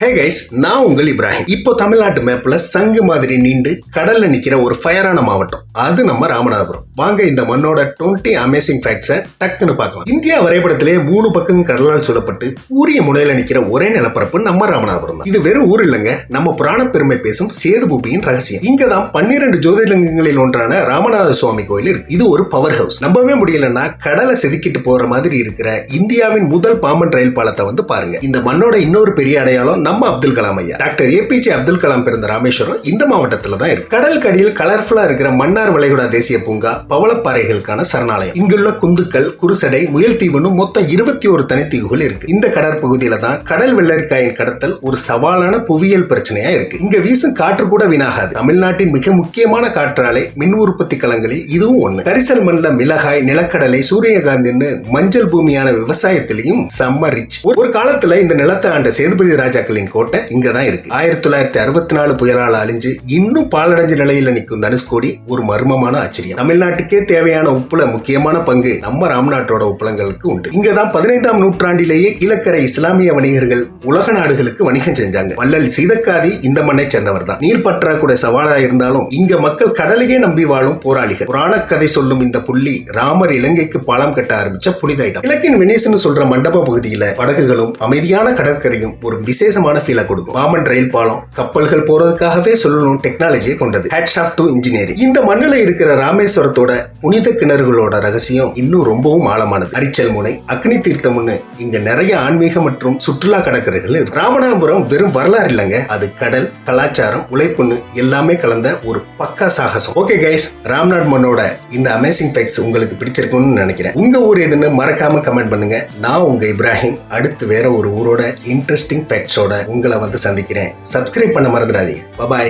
Hey guys, நான் உங்கள் இப்ராஹிம். இப்போ தமிழ்நாட்டு மேப்ல சங்கு மாதிரி நீண்டு கடல்ல நிக்கிற ஒரு ஃபயரான மாவட்டம் அது நம்ம ராமநாதபுரம். வாங்க இந்த மண்ணோட 20 அமேசிங் ஃபேக்ட்ஸை டக்குன்னு பார்க்கலாம். இந்தியா வரைபடத்திலே 3 பக்கம் கடலால் சூழப்பட்டு கூரிய முனையில நிக்கிற ஒரே நிலப்பரப்பு நம்ம ராமநாதபுரம் தான். இது வெறும் ஊர் இல்லைங்க, நம்ம புராண பெருமை பேசும் சேது பூமியின் ரகசியம். இங்கதான் 12 ஜோதிர்லிங்கங்களில் ஒன்றான ராமநாத சுவாமி கோயில் இருக்கு. இது ஒரு பவர் ஹவுஸ். நம்பவே முடியலன்னா கடலை செதுக்கிட்டு போற மாதிரி இருக்கிற இந்தியாவின் முதல் பாம்பன் ரயில் பாலத்தை வந்து பாருங்க. இந்த மண்ணோட இன்னொரு பெரிய அடையாளம் நம்ம அப்துல் கலாம் ஐயா. டாக்டர் ஏபிஜே அப்துல் கலாம் பிறந்த ராமேஸ்வரம் இந்த மாவட்டத்துல தான் இருக்கு. கடல் கடியில் கலர்ஃபுல்லா இருக்கிற மன்னார் வளைகுடா தேசிய பூங்கா பவளப்பாறைகளுக்கான சரணாலயம். இங்குள்ள குந்துக்கள், குருசடை, முயல் தீவுன்னு மொத்தம் 21 தனித்தீவுகள் இருக்கு. இந்த கடற்பகுதியில தான் கடல் வெள்ளரிக்காயின் கடத்தல் ஒரு சவாலான புவியியல் பிரச்சனையா இருக்கு. இங்க வீசும் காற்று கூட வீணாகாது. தமிழ்நாட்டின் மிக முக்கியமான காற்றாலை மின் உற்பத்தி களங்களில் இதுவும் ஒண்ணு. கரிசல் மண்ணில் மிளகாய், நிலக்கடலை, சூரியகாந்தின்னு மஞ்சள் பூமியான விவசாயத்திலையும் செம்ம ரிச். ஒரு காலத்துல இந்த நிலத்தை ஆண்ட சேதுபதி ராஜாக்களின் கோட்டை இங்கதான் இருக்கு. 1964 புயலால் அழிஞ்சு இன்னும் பாலடைஞ்ச நிலையில நிற்கும் தனுஷ்கோடி ஒரு மர்மமான ஆச்சரியம். தமிழ்நாட்டுக்கே தேவையான உப்புல முக்கியமான பங்கு நம்ம ராம்நாட்டோட உப்பளங்களுக்கு உண்டு. இங்கதான் 15ஆம் நூற்றாண்டிலேயே கீழக்கரை இஸ்லாமிய வணிகர்கள் உலக நாடுகளுக்கு வணிகம் செஞ்சாங்க. வள்ளல் சீதக்காதி இந்த மண்ணை சேர்ந்தவர் தான். நீர் பற்றாக்குறை சவாலா இருந்தாலும் இங்க மக்கள் கடலையே நம்பி வாழும் போராளிகள். புராண கதை சொல்லும் இந்த புள்ளி ராமர் இலங்கைக்கு பாலம் கட்ட ஆரம்பிச்ச புனித இடம். கிழக்கின் வெனிஸ்னு சொல்ற மண்டப பகுதியில படகுகளும் அமைதியான கடற்கரையும் ஒரு விசேஷமான ஃபீலை கொடுக்கும். பாம்பன் ரயில் பாலம் கப்பல்கள் போறதுக்காகவே சொல்லணும் டெக்னாலஜியை கொண்டது. Hats off to engineering. இந்த மண்ணில் இருக்கிற ராமேஸ்வரத்தோட புனித கிணறுகளோட ரகசியம் இன்னும் ரொம்பவும் ஆழமானது. அரிச்சல் முனை, அக்னி தீர்த்தம்னு இங்க நிறைய ஆன்மீக மற்றும் சுற்றுலா கடற்கரைகள் இருக்கு. ராமநாதபுரம் வெறும் வரலாறு இல்லைங்க, அது கடல், கலாச்சாரம், உழைப்புன்னு எல்லாமே கலந்த ஒரு பக்கா சாகசம். ஓகே கைஸ், ராம்நாத் மண்ணோட இந்த அமேசிங் ஃபேக்ட்ஸ் உங்களுக்கு பிடிச்சிருக்கும்னு நினைக்கிறேன். உங்க ஊர் எதுன்னு மறக்காம கமெண்ட் பண்ணுங்க. நான் உங்க இப்ராஹிம். அடுத்து வேற ஒரு ஊரோட இன்ட்ரெஸ்டிங் ஃபேக்ட்ஸோட உங்களை வந்து சந்திக்கிறேன். சப்ஸ்கிரைப் பண்ண மறந்துடாதீங்க. பாய்.